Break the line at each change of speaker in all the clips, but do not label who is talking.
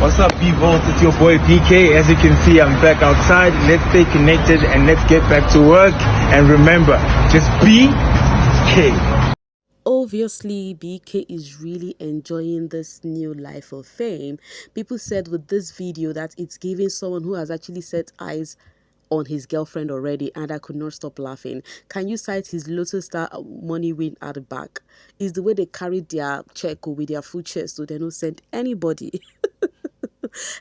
What's up, people? It's your boy BK. As you can see, I'm back outside. Let's stay connected and let's get back to work. And remember, just be K.
Obviously, BK is really enjoying this new life of fame. People said with this video that it's giving someone who has actually set eyes on his girlfriend already, and I could not stop laughing. Can you cite his Lotus Star money win at the back? Is the way they carried their check with their full chest, so they don't send anybody.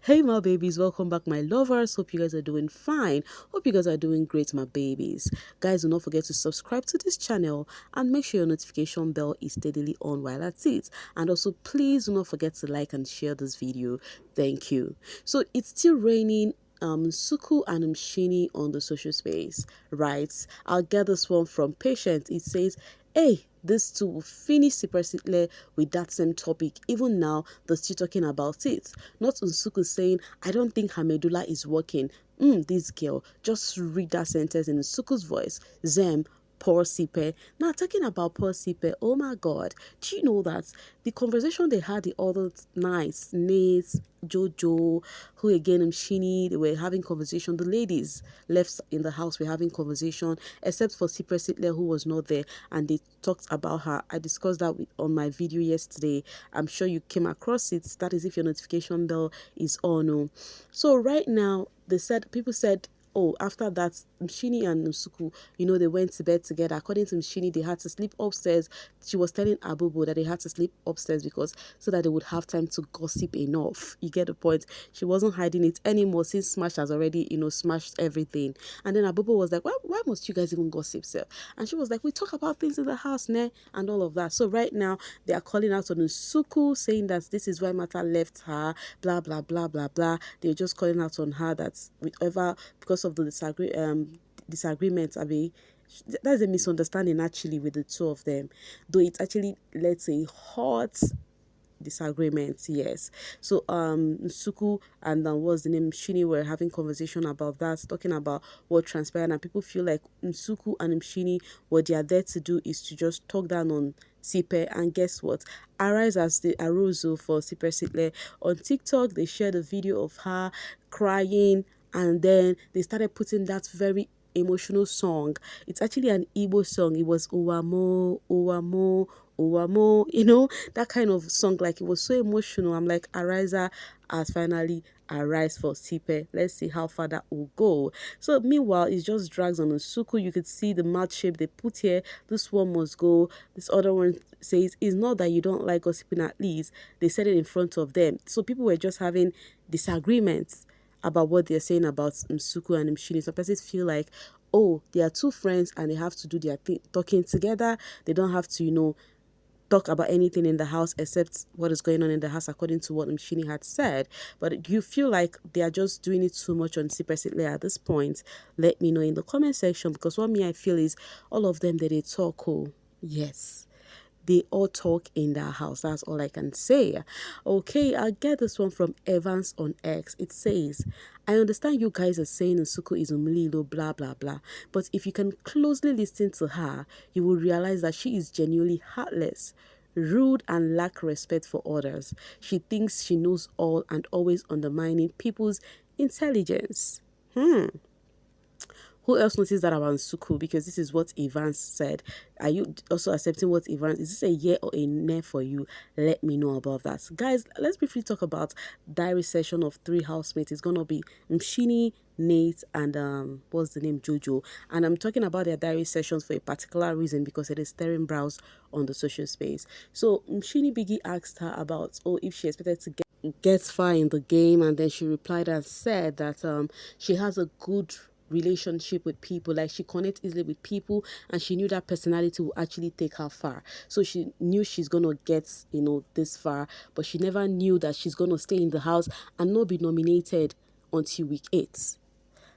Hey my babies, welcome back my lovers. Hope you guys are doing fine. Hope you guys are doing great, my babies. Guys, do not forget to subscribe to this channel and make sure your notification bell is steadily on while at it. And also please do not forget to like and share this video. Thank you. So it's still raining Nsuku and Mshini on the social space, right? I'll get this one from Patient. It says, hey, these two will finish Siphesihle with that same topic. Even now, they're still talking about it. Not Nsuku saying, I don't think her medulla is working. This girl, just read that sentence in Nsuku's voice. Zem, poor Sipe. Now, talking about poor Sipe, oh my God, do you know that the conversation they had the other night, Nate, Jojo, who again, Mshini, they were having conversation. The ladies left in the house were having conversation, except for Siphesihle, who was not there, and they talked about her. I discussed that on my video yesterday. I'm sure you came across it. That is if your notification bell is on. So right now, people said, oh, after that, Mshini and Nsuku, they went to bed together. According to Mshini, they had to sleep upstairs. She was telling Abubu that they had to sleep upstairs so that they would have time to gossip enough. You get the point? She wasn't hiding it anymore since Smash has already, smashed everything. And then Abubu was like, why must you guys even gossip, sir? And she was like, we talk about things in the house, ne? And all of that. So right now, they are calling out on Nsuku, saying that this is why Mata left her, blah, blah, blah, blah, blah. They're just calling out on her that because of the disagreement, that's a misunderstanding actually with the two of them, though it actually led to a hot disagreement. Yes. So Nsuku and what's the name, Shini, were having conversation about that, talking about what transpired, and people feel like Nsuku and Mshini, what they are there to do is to just talk down on Sipe. And guess what? Arise as the Arozo for Siphesihle. On TikTok, they shared a video of her crying, and then they started putting that very emotional song. It's actually an Igbo song. It was Uwamo, Uwamo, Uwamo, that kind of song. Like, it was so emotional. I'm like, Ariza has finally arise for Sipe. Let's see how far that will go. So meanwhile, it just drags on Nsuku. You could see the mouth shape they put here. This one must go. This other one says, it's not that you don't like gossiping, at least they said it in front of them. So people were just having disagreements about what they're saying about Nsuku and Mshini. Some persons feel like, oh, they are two friends and they have to do their thing, talking together. They don't have to, talk about anything in the house except what is going on in the house according to what Mshini had said. But you feel like they are just doing it too much on Siphesihle at this point? Let me know in the comment section, because what I feel is all of them, they talk. Oh, yes. They all talk in their house. That's all I can say. Okay, I'll get this one from Evans on X. It says, I understand you guys are saying Nsuku is umlilo, blah, blah, blah. But if you can closely listen to her, you will realize that she is genuinely heartless, rude, and lack respect for others. She thinks she knows all and always undermining people's intelligence. Who else noticed that about Nsuku? Because this is what Evans said. Are you also accepting what Evans? Is this a yeah or a nay for you? Let me know about that. Guys, let's briefly talk about diary session of 3 housemates. It's going to be Mshini, Nate, and what's the name, Jojo. And I'm talking about their diary sessions for a particular reason, because it is stirring brows on the social space. So Mshini Biggie asked her about, if she expected to get far in the game, and then she replied and said that she has a good relationship with people, like she connects easily with people, and she knew that personality will actually take her far. So she knew she's gonna get this far, but she never knew that she's gonna stay in the house and not be nominated until week 8.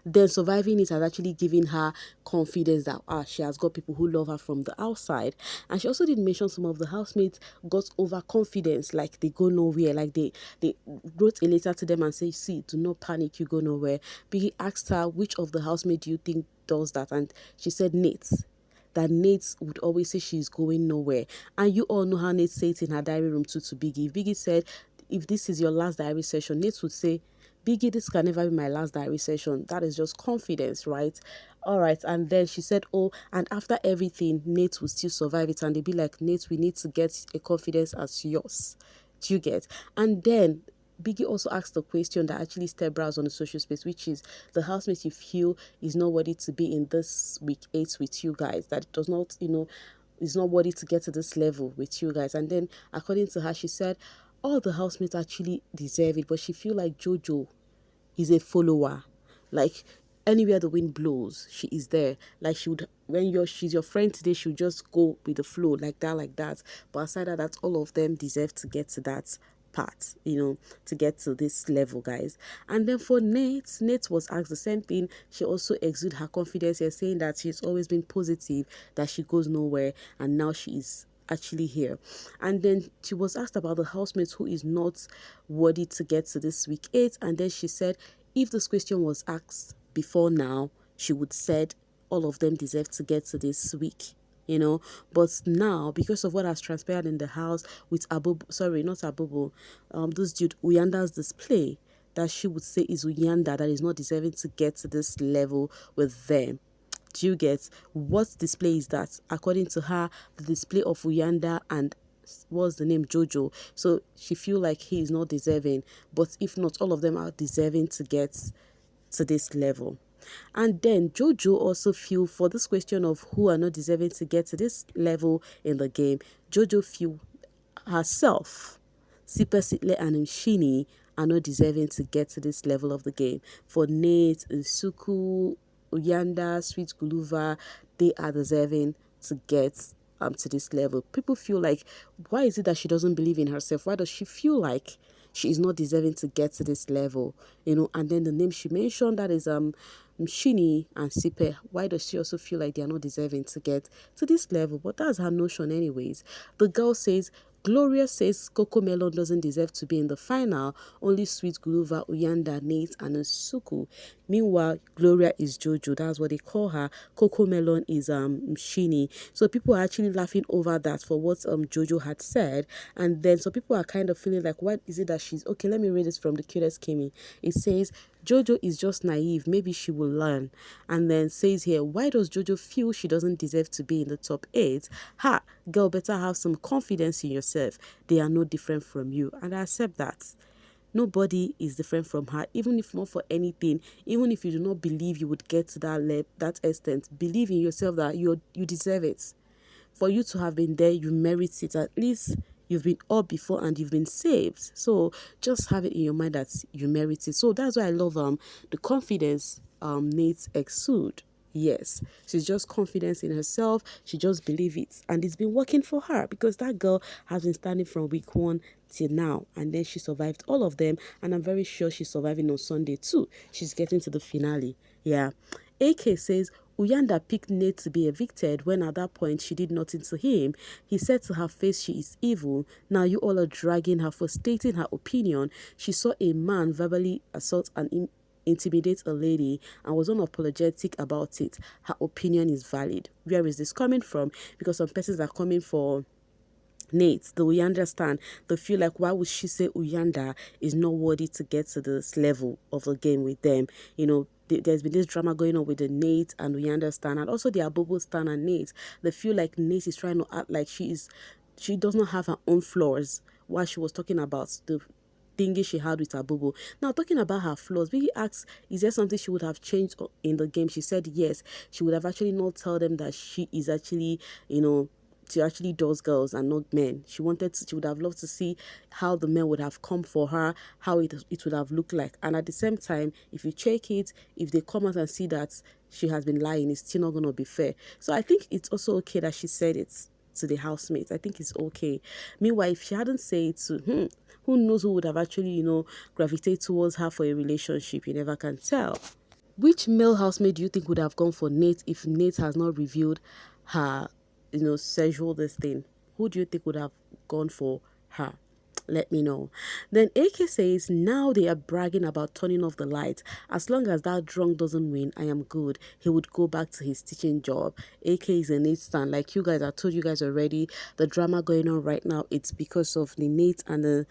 Then surviving it has actually given her confidence that she has got people who love her from the outside. And she also did mention some of the housemates got overconfidence, like they go nowhere, like they wrote a letter to them and say, see, do not panic, you go nowhere. Biggie asked her, which of the housemates do you think does that? And she said Nate. That Nate would always say she's going nowhere. And you all know how Nate said it in her diary room too to Biggie. Biggie said if this is your last diary session, Nate would say, Biggie, this can never be my last diary session. That is just confidence, right? All right. And then she said, oh, and after everything, Nate will still survive it. And they'd be like, Nate, we need to get a confidence as yours. Do you get? And then Biggie also asked the question that actually stirred brows on the social space, which is the housemate you feel is not worthy to be in this week 8 with you guys, that does not, is not worthy to get to this level with you guys. And then according to her, she said all the housemates actually deserve it, but she feel like Jojo is a follower. Like anywhere the wind blows, she is there. Like she would, when she's your friend today, she'll just go with the flow like that, like that. But aside of that, all of them deserve to get to that part, to get to this level, guys. And then for Nate was asked the same thing. She also exuded her confidence here, saying that she's always been positive, that she goes nowhere, and now she is actually here. And then she was asked about the housemate who is not worthy to get to this week 8, and then she said if this question was asked before now, she would said all of them deserve to get to this week, but now because of what has transpired in the house with this dude Uyanda's display, that she would say is Uyanda that is not deserving to get to this level with them. Do you get? What display is that? According to her, the display of Uyanda and what's the name, Jojo. So she feel like he is not deserving, but if not, all of them are deserving to get to this level. And then Jojo also feel for this question of who are not deserving to get to this level in the game. Jojo feel herself, Siphesihle and Mshini are not deserving to get to this level of the game. For Nate, Nsuku, Uyanda, Sweet Guluva, they are deserving to get to this level. People feel like, why is it that she doesn't believe in herself? Why does she feel like she is not deserving to get to this level? And then the name she mentioned, that is Mshini and Sipe. Why does she also feel like they are not deserving to get to this level? But that's her notion anyways. The girl says, Gloria says Coco Melon doesn't deserve to be in the final. Only Sweet Guluva, Uyanda, Nate, and Nsuku. Meanwhile, Gloria is Jojo. That's what they call her. Coco Melon is Mshini. So people are actually laughing over that for what Jojo had said. And then so people are kind of feeling like, what is it that she's... Okay, let me read this from the cutest Kimmy. It says, Jojo is just naive. Maybe she will learn. And then says here, why does Jojo feel she doesn't deserve to be in the top 8? Ha! Girl, better have some confidence in yourself. They are no different from you. And I accept that. Nobody is different from her, even if not for anything. Even if you do not believe you would get to that extent, believe in yourself that you deserve it. For you to have been there, you merit it. At least you've been up before and you've been saved. So just have it in your mind that you merit it. So that's why I love the confidence Nate exude. Yes, she's just confidence in herself. She just believes it. And it's been working for her because that girl has been standing from week 1 till now. And then she survived all of them. And I'm very sure she's surviving on Sunday too. She's getting to the finale. Yeah. AK says, Uyanda picked Nate to be evicted when at that point she did nothing to him. He said to her face she is evil. Now you all are dragging her for stating her opinion. She saw a man verbally assault and intimidate a lady and was unapologetic about it. Her opinion is valid. Where is this coming from? Because some persons are coming for Nate, the Uyanda stand. They feel like, why would she say Uyanda is not worthy to get to this level of the game with them? There's been this drama going on with the Nate and Uyanda stand, and also the Abobo stand and Nate. They feel like Nate is trying to act like she does not have her own flaws while she was talking about the thingy she had with her boo. Now, talking about her flaws, Biggie asked, is there something she would have changed in the game? She said yes. She would have actually not tell them that she is actually, she actually does girls and not men. She would have loved to see how the men would have come for her, how it would have looked like. And at the same time, if you check it, if they come out and see that she has been lying, it's still not going to be fair. So I think it's also okay that she said it to the housemates. I think it's okay. Meanwhile, if she hadn't said it to who knows who would have actually, gravitate towards her for a relationship? You never can tell. Which male housemate do you think would have gone for Nate if Nate has not revealed her, sexual this thing? Who do you think would have gone for her? Let me know. Then AK says, now they are bragging about turning off the lights. As long as that drunk doesn't win, I am good. He would go back to his teaching job. AK is a Nate stand. Like you guys, I told you guys already, the drama going on right now, it's because of the Nate and the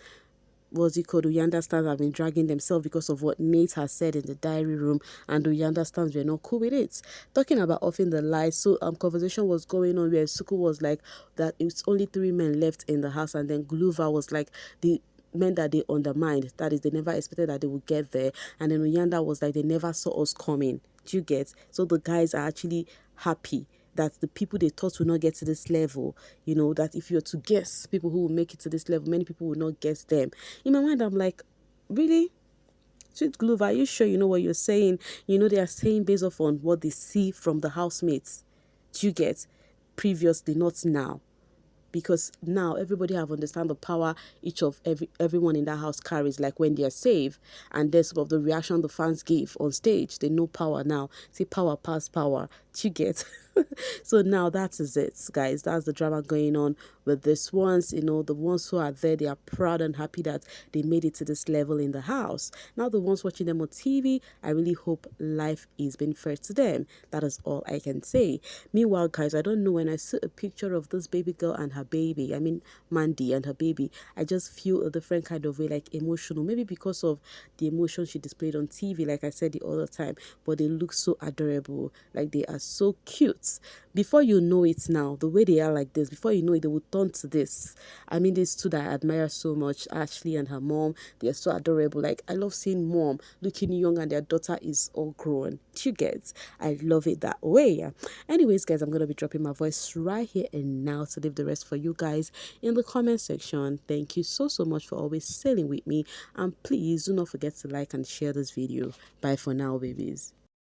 what's it called, Uyanda stans have been dragging themselves because of what Nate has said in the diary room, and Uyanda stans were not cool with it. Talking about offing the lights, so conversation was going on where Nsuku was like that it's only 3 men left in the house, and then Guluva was like the men that they undermined, that is, they never expected that they would get there, and then Uyanda was like they never saw us coming. Do you get? So the guys are actually happy that the people they thought would not get to this level, you know, that if you're to guess people who will make it to this level, many people will not guess them. In my mind, I'm like, really? Sweet Guluva, are you sure you know what you're saying? You know, they are saying based off on what they see from the housemates. Do you get? Previously, not now. Because now everybody have understand the power each of everyone in that house carries, like when they're safe, and there's some of the reaction the fans give on stage. They know power now. See, power past power. Do you get? So now that is it, guys. That's the drama going on with this ones. You know, the ones who are there, they are proud and happy that they made it to this level in the house. Now the ones watching them on TV, I really hope life is being fair to them. That is all I can say. Meanwhile, guys, I don't know, when I see a picture of this baby girl and her baby, I mean Mandy and her baby, I just feel a different kind of way, like emotional. Maybe because of the emotion she displayed on TV, like I said the other time, but they look so adorable. Like they are so cute. Before you know it now, the way they are like this, before you know it, they will turn to this. I mean, these two that I admire so much, Ashley and her mom, they are so adorable. Like, I love seeing mom looking young and their daughter is all grown. Do you get? I love it that way. Anyways, guys, I'm going to be dropping my voice right here and now to leave the rest for you guys in the comment section. Thank you so much for always sailing with me. And please do not forget to like and share this video. Bye for now, babies.